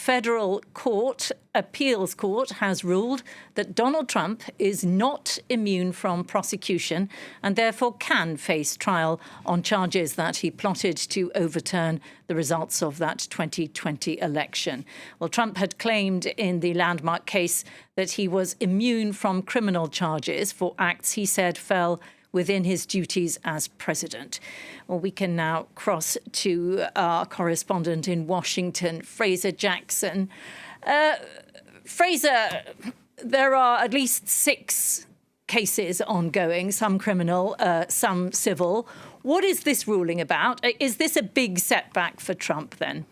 federal court, appeals court, has ruled that Donald Trump is not immune from prosecution and therefore can face trial on charges that he plotted to overturn the results of that 2020 election. Well, Trump had claimed in the landmark case that he was immune from criminal charges for acts he said fell within his duties as president. Well, we can now cross to our correspondent in Washington, Fraser Jackson. Fraser, there are at least 6 cases ongoing, some criminal, some civil. What is this ruling about? Is this a big setback for Trump then?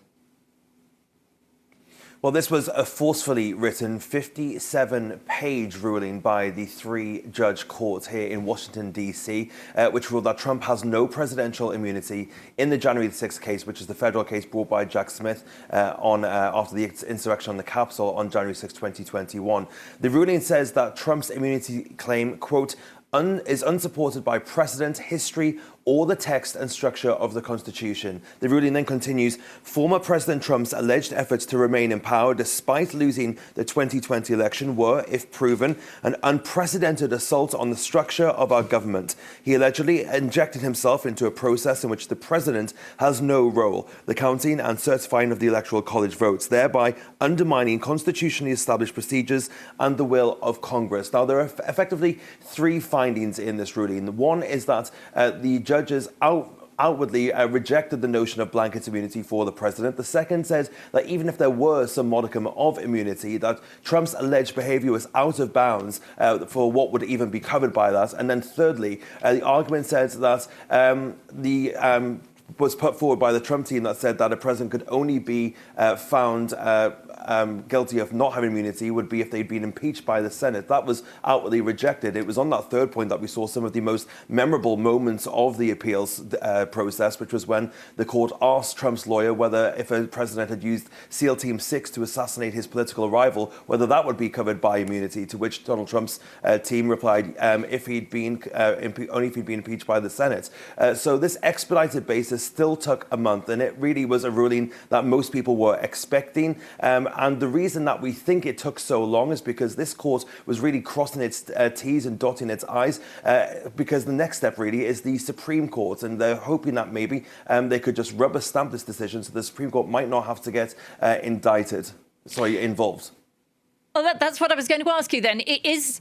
Well, this was a forcefully written 57-page ruling by the 3-judge court here in Washington, D.C., which ruled that Trump has no presidential immunity in the January 6th case, which is the federal case brought by Jack Smith after the insurrection on the Capitol on January 6, 2021. The ruling says that Trump's immunity claim, quote, is unsupported by precedent, history, or the text and structure of the Constitution. The ruling then continues, former President Trump's alleged efforts to remain in power despite losing the 2020 election were, if proven, an unprecedented assault on the structure of our government. He allegedly injected himself into a process in which the president has no role, the counting and certifying of the Electoral College votes, thereby undermining constitutionally established procedures and the will of Congress. Now, there are effectively 3 findings in this ruling. One is that the judges outwardly rejected the notion of blanket immunity for the president. The second says that even if there were some modicum of immunity, that Trump's alleged behavior was out of bounds for what would even be covered by that. And then thirdly, the argument says that was put forward by the Trump team that said that a president could only be found guilty of not having immunity would be if they'd been impeached by the Senate. That was outwardly rejected. It was on that third point that we saw some of the most memorable moments of the appeals process, which was when the court asked Trump's lawyer whether if a president had used SEAL Team 6 to assassinate his political rival, whether that would be covered by immunity, to which Donald Trump's team replied only if he'd been impeached by the Senate. So this expedited basis still took a month, and it really was a ruling that most people were expecting. And the reason that we think it took so long is because this court was really crossing its T's and dotting its I's, because the next step really is the Supreme Court, and they're hoping that maybe they could just rubber stamp this decision so the Supreme Court might not have to get involved. Oh, that's what I was going to ask you then. Is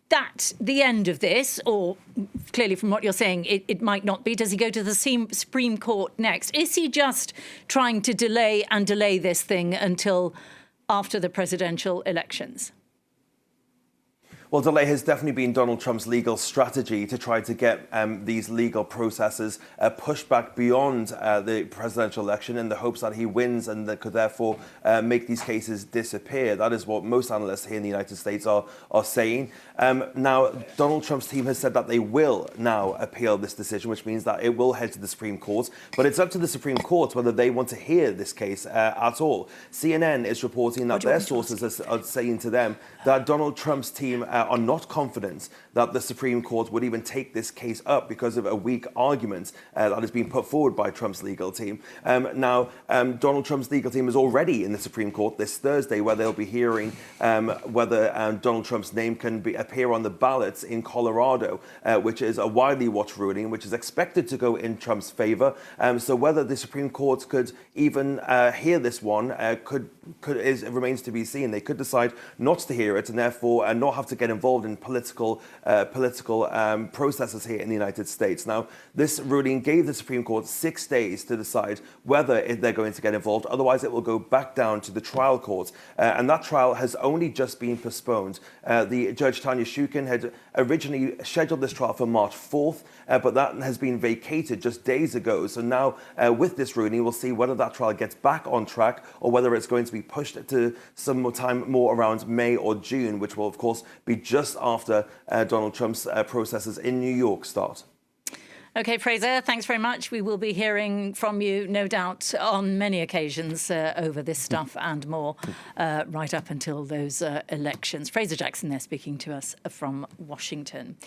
that the end of this? Or clearly from what you're saying, it might not be. Does he go to the Supreme Court next? Is he just trying to delay this thing until after the presidential elections? Well, delay has definitely been Donald Trump's legal strategy to try to get these legal processes pushed back beyond the presidential election in the hopes that he wins and that could therefore make these cases disappear. That is what most analysts here in the United States are saying. Now, Donald Trump's team has said that they will now appeal this decision, which means that it will head to the Supreme Court. But it's up to the Supreme Court whether they want to hear this case at all. CNN is reporting that their sources are saying to them that Donald Trump's team are not confident that the Supreme Court would even take this case up because of a weak argument that has been put forward by Trump's legal team. Now, Donald Trump's legal team is already in the Supreme Court this Thursday, where they'll be hearing whether Donald Trump's name can appear on the ballots in Colorado, which is a widely watched ruling, which is expected to go in Trump's favor. So whether the Supreme Court could even hear this one remains to be seen. They could decide not to hear it and therefore not have to get involved in political processes here in the United States. Now, this ruling gave the Supreme Court 6 days to decide whether they're going to get involved. Otherwise, it will go back down to the trial court. And that trial has only just been postponed. The Judge Tanya Shukin had originally scheduled this trial for March 4th, but that has been vacated just days ago. So now, with this ruling, we'll see whether that trial gets back on track or whether it's going to be pushed to some more time more around May or June, which will, of course, be just after Donald Trump's processes in New York start. OK, Fraser, thanks very much. We will be hearing from you, no doubt, on many occasions over this stuff and more right up until those elections. Fraser Jackson there speaking to us from Washington.